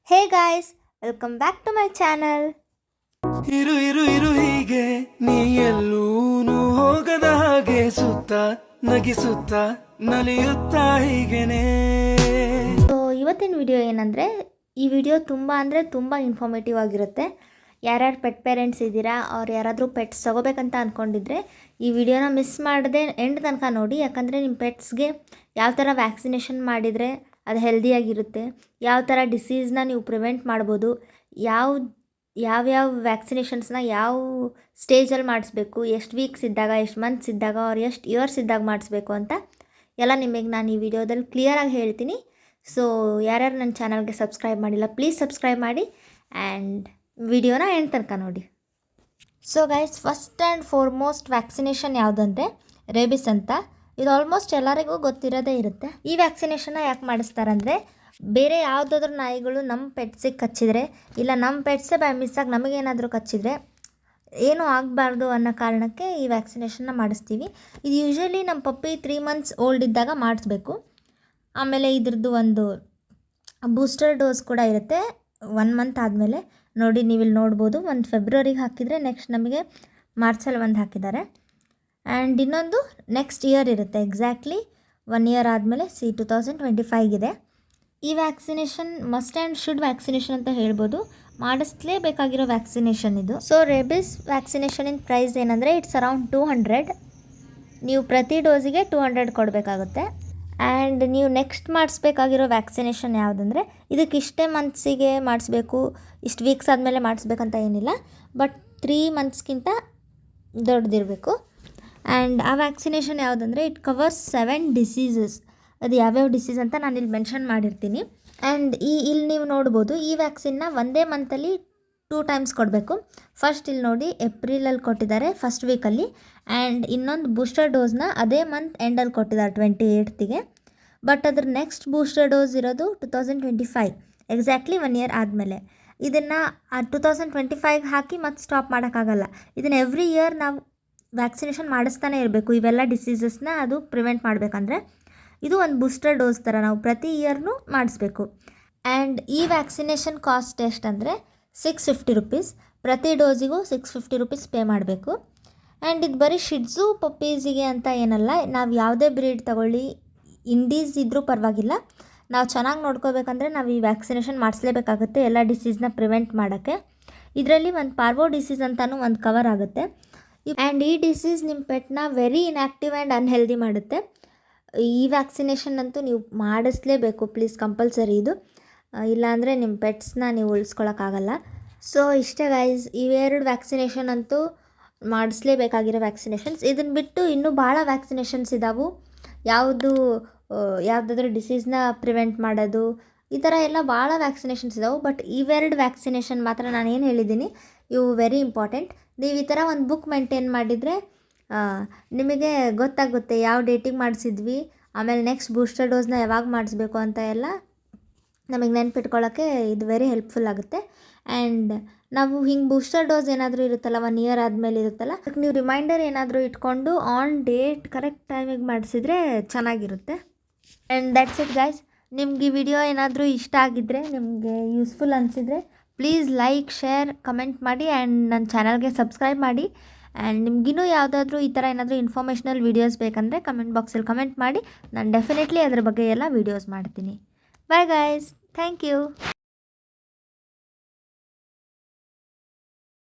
Hey guys, welcome back to my channel. ಇರು ಇರು ಇರು ಹೀಗೆ ನೀ ಎಲ್ಲೂನು ಹೋಗದ ಹಾಗೆ ಸುತ್ತ ನಗಿಸುತ್ತ ನಲಿಯುತ್ತಾ ಹೀಗೆನೆ. ಸೊ ಇವತ್ತಿನ ವಿಡಿಯೋ ಏನಂದರೆ ಈ ವಿಡಿಯೋ ತುಂಬ ಇನ್ಫಾರ್ಮೇಟಿವ್ ಆಗಿರುತ್ತೆ. ಯಾರ್ಯಾರು ಪೆಟ್ ಪೇರೆಂಟ್ಸ್ ಇದ್ದೀರಾ ಅವ್ರು ಯಾರಾದರೂ ಪೆಟ್ಸ್ ತೊಗೋಬೇಕಂತ ಅಂದ್ಕೊಂಡಿದ್ರೆ ಈ ವಿಡಿಯೋನ ಮಿಸ್ ಮಾಡದೆ ಎಂಡ್ ತನಕ ನೋಡಿ. ಯಾಕಂದರೆ ನಿಮ್ಮ ಪೆಟ್ಸ್ಗೆ ಯಾವ ಥರ ವ್ಯಾಕ್ಸಿನೇಷನ್ ಮಾಡಿದರೆ ಅದು ಹೆಲ್ದಿಯಾಗಿರುತ್ತೆ, ಯಾವ ಥರ ಡಿಸೀಸ್ನ ನೀವು ಪ್ರಿವೆಂಟ್ ಮಾಡ್ಬೋದು, ಯಾವ್ಯಾವ ವ್ಯಾಕ್ಸಿನೇಷನ್ಸ್ನ ಯಾವ ಸ್ಟೇಜಲ್ಲಿ ಮಾಡಿಸ್ಬೇಕು, ಎಷ್ಟು ವೀಕ್ಸ್ ಇದ್ದಾಗ, ಎಷ್ಟು ಮಂತ್ಸ್ ಇದ್ದಾಗ, ಅವ್ರು ಎಷ್ಟು ಇಯರ್ಸ್ ಇದ್ದಾಗ ಮಾಡಿಸ್ಬೇಕು ಅಂತ ಎಲ್ಲ ನಿಮಗೆ ನಾನು ಈ ವಿಡಿಯೋದಲ್ಲಿ ಕ್ಲಿಯರಾಗಿ ಹೇಳ್ತೀನಿ. ಸೊ ಯಾರ್ಯಾರು ನನ್ನ ಚಾನಲ್ಗೆ ಸಬ್ಸ್ಕ್ರೈಬ್ ಮಾಡಿಲ್ಲ ಪ್ಲೀಸ್ ಸಬ್ಸ್ಕ್ರೈಬ್ ಮಾಡಿ ಆ್ಯಂಡ್ ವಿಡಿಯೋನ ಎಂಡ್ ತನಕ ನೋಡಿ. So guys, first and foremost vaccination ಯಾವುದಂದರೆ ರೇಬಿಸ್ ಅಂತ. ಇದು ಆಲ್ಮೋಸ್ಟ್ ಎಲ್ಲರಿಗೂ ಗೊತ್ತಿರೋದೇ ಇರುತ್ತೆ. ಈ ವ್ಯಾಕ್ಸಿನೇಷನ್ನ ಯಾಕೆ ಮಾಡಿಸ್ತಾರಂದರೆ ಬೇರೆ ಯಾವುದಾದ್ರೂ ನಾಯಿಗಳು ನಮ್ಮ ಪೆಟ್ಸಿಗೆ ಕಚ್ಚಿದರೆ, ಇಲ್ಲ ನಮ್ಮ ಪೆಟ್ಸೇ ಬೈ ಮಿಸ್ಸಾಗಿ ನಮಗೇನಾದರೂ ಕಚ್ಚಿದರೆ ಏನೂ ಆಗಬಾರ್ದು ಅನ್ನೋ ಕಾರಣಕ್ಕೆ ಈ ವ್ಯಾಕ್ಸಿನೇಷನ್ನ ಮಾಡಿಸ್ತೀವಿ. ಇದು ಯೂಶ್ವಲಿ ನಮ್ಮ ಪಪ್ಪಿ 3 months ಓಲ್ಡ್ ಇದ್ದಾಗ ಮಾಡಿಸ್ಬೇಕು. ಆಮೇಲೆ ಇದ್ರದ್ದು ಒಂದು ಬೂಸ್ಟರ್ ಡೋಸ್ ಕೂಡ ಇರುತ್ತೆ 1 month ಆದಮೇಲೆ. ನೋಡಿ, ನೀವಿಲ್ಲಿ ನೋಡ್ಬೋದು, ಒಂದು ಫೆಬ್ರವರಿಗೆ ಹಾಕಿದರೆ ನೆಕ್ಸ್ಟ್ ನಮಗೆ ಮಾರ್ಚಲ್ಲಿ ಒಂದು ಹಾಕಿದ್ದಾರೆ. ಆ್ಯಂಡ್ ಇನ್ನೊಂದು ನೆಕ್ಸ್ಟ್ ಇಯರ್ ಇರುತ್ತೆ, ಎಕ್ಸಾಕ್ಟ್ಲಿ 1 year ಆದಮೇಲೆ 2025 ಇದೆ. ಈ vaccination must and should vaccination ಅಂತ ಹೇಳ್ಬೋದು, ಮಾಡಿಸ್ಲೇಬೇಕಾಗಿರೋ ವ್ಯಾಕ್ಸಿನೇಷನ್ ಇದು. ಸೊ ರೇಬಿಸ್ ವ್ಯಾಕ್ಸಿನೇಷನಿನ ಪ್ರೈಸ್ ಏನಂದರೆ ಇಟ್ಸ್ ಅರೌಂಡ್ 200. ನೀವು ಪ್ರತಿ ಡೋಸಿಗೆ 200 ಕೊಡಬೇಕಾಗುತ್ತೆ. ಆ್ಯಂಡ್ ನೀವು ನೆಕ್ಸ್ಟ್ ಮಾಡಿಸ್ಬೇಕಾಗಿರೋ ವ್ಯಾಕ್ಸಿನೇಷನ್ ಯಾವುದಂದರೆ ಇದಕ್ಕೆ ಇಷ್ಟೇ ಮಂತ್ಸಿಗೆ ಮಾಡಿಸ್ಬೇಕು, ಇಷ್ಟು ವೀಕ್ಸ್ ಆದಮೇಲೆ ಮಾಡಿಸ್ಬೇಕಂತ ಏನಿಲ್ಲ, ಬಟ್ 3 monthsಗಿಂತ ದೊಡ್ಡದಿರಬೇಕು. ಆ್ಯಂಡ್ ಆ ವ್ಯಾಕ್ಸಿನೇಷನ್ ಯಾವುದಂದರೆ ಇಟ್ ಕವರ್ಸ್ 7 diseases. ಅದು ಯಾವ್ಯಾವ ಡಿಸೀಸ್ ಅಂತ ನಾನು ಇಲ್ಲಿ ಮೆನ್ಷನ್ ಮಾಡಿರ್ತೀನಿ. ಆ್ಯಂಡ್ ಇಲ್ಲಿ ನೀವು ನೋಡ್ಬೋದು, ಈ ವ್ಯಾಕ್ಸಿನ್ನ ಒಂದೇ ಮಂತಲ್ಲಿ 2 times ಕೊಡಬೇಕು. ಫಸ್ಟ್ ಇಲ್ಲಿ ನೋಡಿ, ಏಪ್ರಿಲಲ್ಲಿ ಕೊಟ್ಟಿದ್ದಾರೆ ಫಸ್ಟ್ ವೀಕಲ್ಲಿ, ಆ್ಯಂಡ್ ಇನ್ನೊಂದು ಬೂಸ್ಟರ್ ಡೋಸ್ನ ಅದೇ ಮಂತ್ ಎಂಡಲ್ಲಿ ಕೊಟ್ಟಿದ್ದಾರೆ 28th. ಬಟ್ ಅದ್ರ ನೆಕ್ಸ್ಟ್ ಬೂಸ್ಟರ್ ಡೋಸ್ ಇರೋದು 2025, ಎಕ್ಸಾಕ್ಟ್ಲಿ 1 year ಆದಮೇಲೆ. ಇದನ್ನು 2025 ಹಾಕಿ ಮತ್ತೆ ಸ್ಟಾಪ್ ಮಾಡೋಕ್ಕಾಗಲ್ಲ. ಇದನ್ನು ಎವ್ರಿ ಇಯರ್ ನಾವು ವ್ಯಾಕ್ಸಿನೇಷನ್ ಮಾಡಿಸ್ತಾನೆ ಇರಬೇಕು, ಇವೆಲ್ಲ ಡಿಸೀಸಸ್ನ ಅದು ಪ್ರಿವೆಂಟ್ ಮಾಡಬೇಕಂದ್ರೆ. ಇದು ಒಂದು ಬೂಸ್ಟರ್ ಡೋಸ್ ಥರ ನಾವು ಪ್ರತಿ ಇಯರ್ನೂ ಮಾಡಿಸ್ಬೇಕು. ಆ್ಯಂಡ್ ಈ ವ್ಯಾಕ್ಸಿನೇಷನ್ ಕಾಸ್ಟ್ ಎಷ್ಟಂದರೆ 650 rupees. ಪ್ರತಿ ಡೋಸಿಗೂ 650 rupees ಪೇ ಮಾಡಬೇಕು. ಆ್ಯಂಡ್ ಇದು ಬರೀ ಶಿಡ್ಸು ಪಪ್ಪೀಸಿಗೆ ಅಂತ ಏನಲ್ಲ, ನಾವು ಯಾವುದೇ ಬ್ರೀಡ್ ತಗೊಳ್ಳಿ, ಇಂಡೀಸ್ ಇದ್ದರೂ ಪರವಾಗಿಲ್ಲ, ನಾವು ಚೆನ್ನಾಗಿ ನೋಡ್ಕೋಬೇಕಂದ್ರೆ ನಾವು ಈ ವ್ಯಾಕ್ಸಿನೇಷನ್ ಮಾಡಿಸ್ಲೇಬೇಕಾಗುತ್ತೆ ಎಲ್ಲ ಡಿಸೀಸ್ನ ಪ್ರಿವೆಂಟ್ ಮಾಡೋಕ್ಕೆ. ಇದರಲ್ಲಿ ಒಂದು ಪಾರ್ವೋ ಡಿಸೀಸ್ ಅಂತಲೂ ಒಂದು ಕವರ್ ಆಗುತ್ತೆ. ಆ್ಯಂಡ್ ಈ ಡಿಸೀಸ್ ನಿಮ್ಮ ಪೆಟ್ನ ವೆರಿ ಇನ್ಯಾಕ್ಟಿವ್ ಆ್ಯಂಡ್ ಅನ್ಹೆಲ್ದಿ ಮಾಡುತ್ತೆ. ಈ ವ್ಯಾಕ್ಸಿನೇಷನ್ ಅಂತೂ ನೀವು ಮಾಡಿಸ್ಲೇಬೇಕು, ಪ್ಲೀಸ್, ಕಂಪಲ್ಸರಿ ಇದು. ಇಲ್ಲಾಂದರೆ ನಿಮ್ಮ ಪೆಟ್ಸ್ನ ನೀವು ಉಳಿಸ್ಕೊಳಕ್ಕಾಗಲ್ಲ. ಸೊ ಇಷ್ಟೇ ಗೈಸ್, ಇವೆರಡು ವ್ಯಾಕ್ಸಿನೇಷನ್ ಅಂತೂ ಮಾಡಿಸ್ಲೇಬೇಕಾಗಿರೋ ವ್ಯಾಕ್ಸಿನೇಷನ್ಸ್. ಇದನ್ನು ಬಿಟ್ಟು ಇನ್ನೂ ಭಾಳ ವ್ಯಾಕ್ಸಿನೇಷನ್ಸ್ ಇದ್ದಾವೆ, ಯಾವುದಾದ್ರೂ ಡಿಸೀಸ್ನ ಪ್ರಿವೆಂಟ್ ಮಾಡೋದು, ಈ ಥರ ಎಲ್ಲ ಭಾಳ ವ್ಯಾಕ್ಸಿನೇಷನ್ಸ್ ಇದ್ದಾವೆ. ಬಟ್ ಇವೆರಡು ವ್ಯಾಕ್ಸಿನೇಷನ್ ಮಾತ್ರ ನಾನು ಏನು ಹೇಳಿದ್ದೀನಿ ಇವು ವೆರಿ ಇಂಪಾರ್ಟೆಂಟ್. ನೀವು ಈ ಥರ ಒಂದು ಬುಕ್ ಮೇಂಟೈನ್ ಮಾಡಿದರೆ ನಿಮಗೆ ಗೊತ್ತಾಗುತ್ತೆ ಯಾವ ಡೇಟಿಗೆ ಮಾಡಿಸಿದ್ವಿ, ಆಮೇಲೆ ನೆಕ್ಸ್ಟ್ ಬೂಸ್ಟರ್ ಡೋಸ್ನ ಯಾವಾಗ ಮಾಡಿಸ್ಬೇಕು ಅಂತ ಎಲ್ಲ ನಮಗೆ ನೆನ್ಪಿಟ್ಕೊಳ್ಳೋಕ್ಕೆ ಇದು ವೆರಿ ಹೆಲ್ಪ್ಫುಲ್ ಆಗುತ್ತೆ. ಆ್ಯಂಡ್ ನಾವು ಹಿಂಗೆ ಬೂಸ್ಟರ್ ಡೋಸ್ ಏನಾದರೂ ಇರುತ್ತಲ್ಲ 1 year ಆದಮೇಲೆ ಇರುತ್ತಲ್ಲ, ಅದಕ್ಕೆ ನೀವು ರಿಮೈಂಡರ್ ಏನಾದರೂ ಇಟ್ಕೊಂಡು ಆನ್ ಡೇಟ್ ಕರೆಕ್ಟ್ ಟೈಮಿಗೆ ಮಾಡಿಸಿದ್ರೆ ಚೆನ್ನಾಗಿರುತ್ತೆ. And that's it guys. ನಿಮ್ಗೆ ಈ ವಿಡಿಯೋ ಏನಾದರೂ ಇಷ್ಟ ಆಗಿದ್ದರೆ, ನಿಮಗೆ ಯೂಸ್ಫುಲ್ ಅನಿಸಿದರೆ ಪ್ಲೀಸ್ ಲೈಕ್, ಶೇರ್, ಕಮೆಂಟ್ ಮಾಡಿ ಆ್ಯಂಡ್ ನನ್ನ ಚಾನಲ್ಗೆ ಸಬ್ಸ್ಕ್ರೈಬ್ ಮಾಡಿ. ಆ್ಯಂಡ್ ನಿಮಗಿನ್ನೂ ಯಾವುದಾದ್ರೂ ಈ ಥರ ಏನಾದರೂ ಇನ್ಫಾರ್ಮೇಷನಲ್ ವೀಡಿಯೋಸ್ ಬೇಕಂದರೆ ಕಮೆಂಟ್ ಬಾಕ್ಸಲ್ಲಿ ಕಮೆಂಟ್ ಮಾಡಿ, ನಾನು ಡೆಫಿನೆಟ್ಲಿ ಅದ್ರ ಬಗ್ಗೆ ಎಲ್ಲ ವೀಡಿಯೋಸ್ ಮಾಡ್ತೀನಿ. Bye guys, thank you.